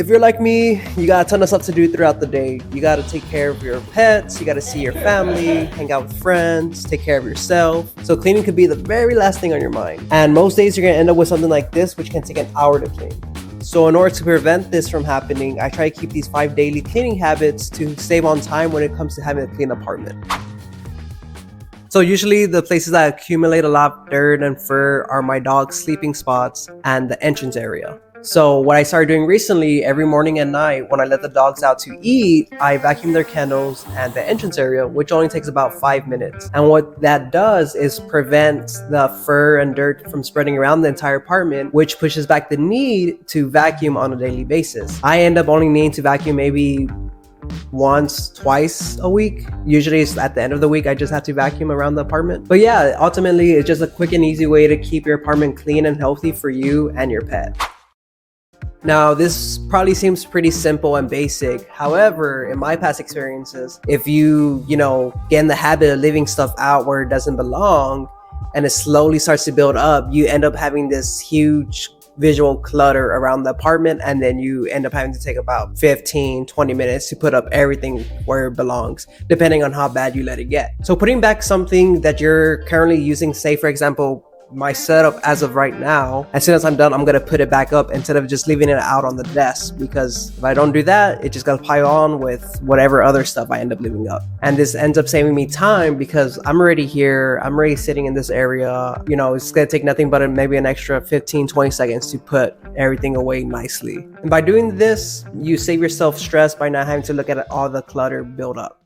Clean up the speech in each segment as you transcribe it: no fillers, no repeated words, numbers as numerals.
If you're like me, you got a ton of stuff to do throughout the day. You got to take care of your pets, you got to see your family, hang out with friends, take care of yourself. So cleaning could be the very last thing on your mind. And most days you're going to end up with something like this, which can take an hour to clean. So in order to prevent this from happening, I try to keep these 5 daily cleaning habits to save on time when it comes to having a clean apartment. So usually the places that accumulate a lot of dirt and fur are my dog's sleeping spots and the entrance area. So what I started doing recently, every morning and night when I let the dogs out to eat, I vacuum their kennels and the entrance area, which only takes about 5 minutes. And what that does is prevent the fur and dirt from spreading around the entire apartment, which pushes back the need to vacuum on a daily basis. I end up only needing to vacuum maybe once, twice a week. Usually it's at the end of the week I just have to vacuum around the apartment. But yeah, ultimately it's just a quick and easy way to keep your apartment clean and healthy for you and your pet. Now, this probably seems pretty simple and basic. However, in my past experiences, if you get in the habit of leaving stuff out where it doesn't belong and it slowly starts to build up, you end up having this huge visual clutter around the apartment, and then you end up having to take about 15-20 minutes to put up everything where it belongs, depending on how bad you let it get. So putting back something that you're currently using, say for example my setup as of right now, as soon as I'm done, I'm gonna put it back up instead of just leaving it out on the desk, because if I don't do that, it just gonna pile on with whatever other stuff I end up leaving up. And this ends up saving me time because I'm already here, I'm already sitting in this area. It's gonna take nothing but maybe an extra 15-20 seconds to put everything away nicely. And by doing this, you save yourself stress by not having to look at all the clutter build up.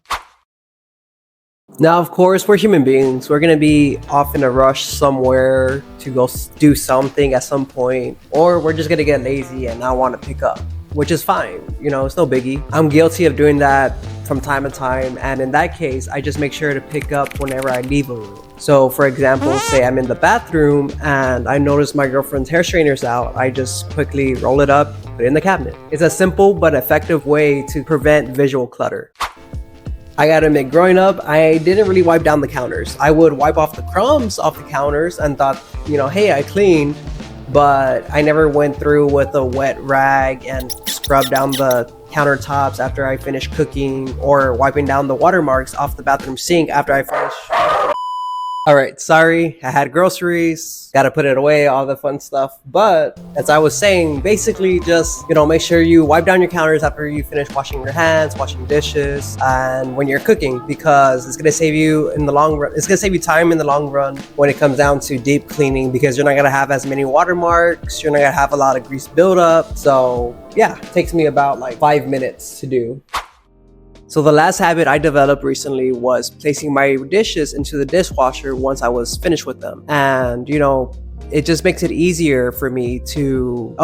Now, of course, we're human beings. We're gonna be off in a rush somewhere to go do something at some point, or we're just gonna get lazy and not want to pick up, which is fine. It's no biggie. I'm guilty of doing that from time to time, and in that case, I just make sure to pick up whenever I leave a room. So, for example, say I'm in the bathroom and I notice my girlfriend's hair straighter's out, I just quickly roll it up, put it in the cabinet. It's a simple but effective way to prevent visual clutter. I gotta admit, growing up, I didn't really wipe down the counters. I would wipe off the crumbs off the counters and thought, hey, I cleaned, but I never went through with a wet rag and scrubbed down the countertops after I finished cooking, or wiping down the watermarks off the bathroom sink after I finished. All right, sorry, I had groceries, gotta put it away, all the fun stuff. But as I was saying, basically just, make sure you wipe down your counters after you finish washing your hands, washing dishes, and when you're cooking, because it's gonna save you in the long run. It's gonna save you time in the long run when it comes down to deep cleaning, because you're not gonna have as many watermarks, you're not gonna have a lot of grease buildup. So yeah, it takes me about like 5 minutes to do. So the last habit I developed recently was placing my dishes into the dishwasher once I was finished with them. And it just makes it easier for me to,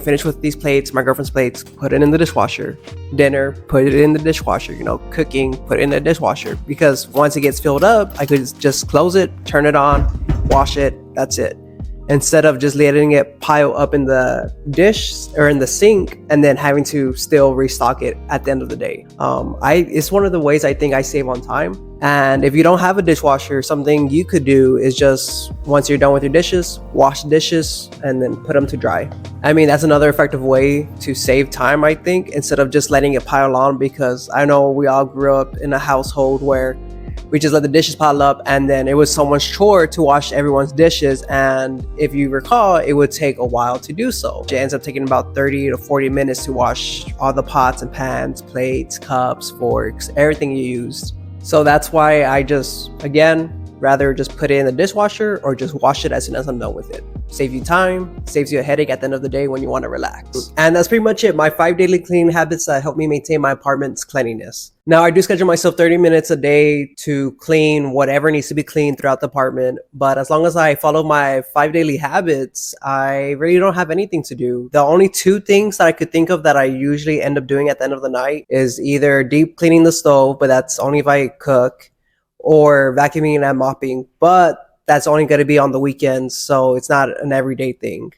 finish with these plates, my girlfriend's plates, put it in the dishwasher. Dinner, put it in the dishwasher. Cooking, put it in the dishwasher. Because once it gets filled up, I could just close it, turn it on, wash it, that's it. Instead of just letting it pile up in the dish or in the sink and then having to still restock it at the end of the day. It's one of the ways I think I save on time. And if you don't have a dishwasher, something you could do is just, once you're done with your dishes, wash the dishes and then put them to dry. I mean, that's another effective way to save time, I think, instead of just letting it pile on, because I know we all grew up in a household where we just let the dishes pile up, and then it was someone's chore to wash everyone's dishes. And if you recall, it would take a while to do so. It ends up taking about 30 to 40 minutes to wash all the pots and pans, plates, cups, forks, everything you used. So that's why I just, again, rather just put it in the dishwasher or just wash it as soon as I'm done with it. Save you time, saves you a headache at the end of the day when you want to relax. And that's pretty much it. My 5 daily cleaning habits that help me maintain my apartment's cleanliness. Now, I do schedule myself 30 minutes a day to clean whatever needs to be cleaned throughout the apartment. But as long as I follow my 5 daily habits, I really don't have anything to do. The only 2 things that I could think of that I usually end up doing at the end of the night is either deep cleaning the stove, but that's only if I cook, or vacuuming and mopping. But that's only going to be on the weekends, so it's not an everyday thing.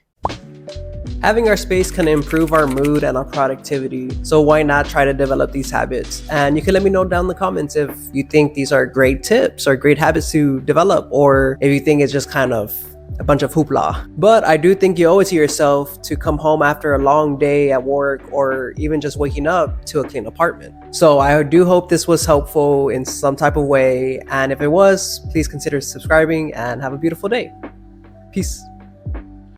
Having our space can improve our mood and our productivity, so why not try to develop these habits? And you can let me know down in the comments if you think these are great tips or great habits to develop, or if you think it's just kind of a bunch of hoopla. But I do think you owe it to yourself to come home after a long day at work or even just waking up to a clean apartment. So I do hope this was helpful in some type of way, and if it was, please consider subscribing and have a beautiful day. Peace.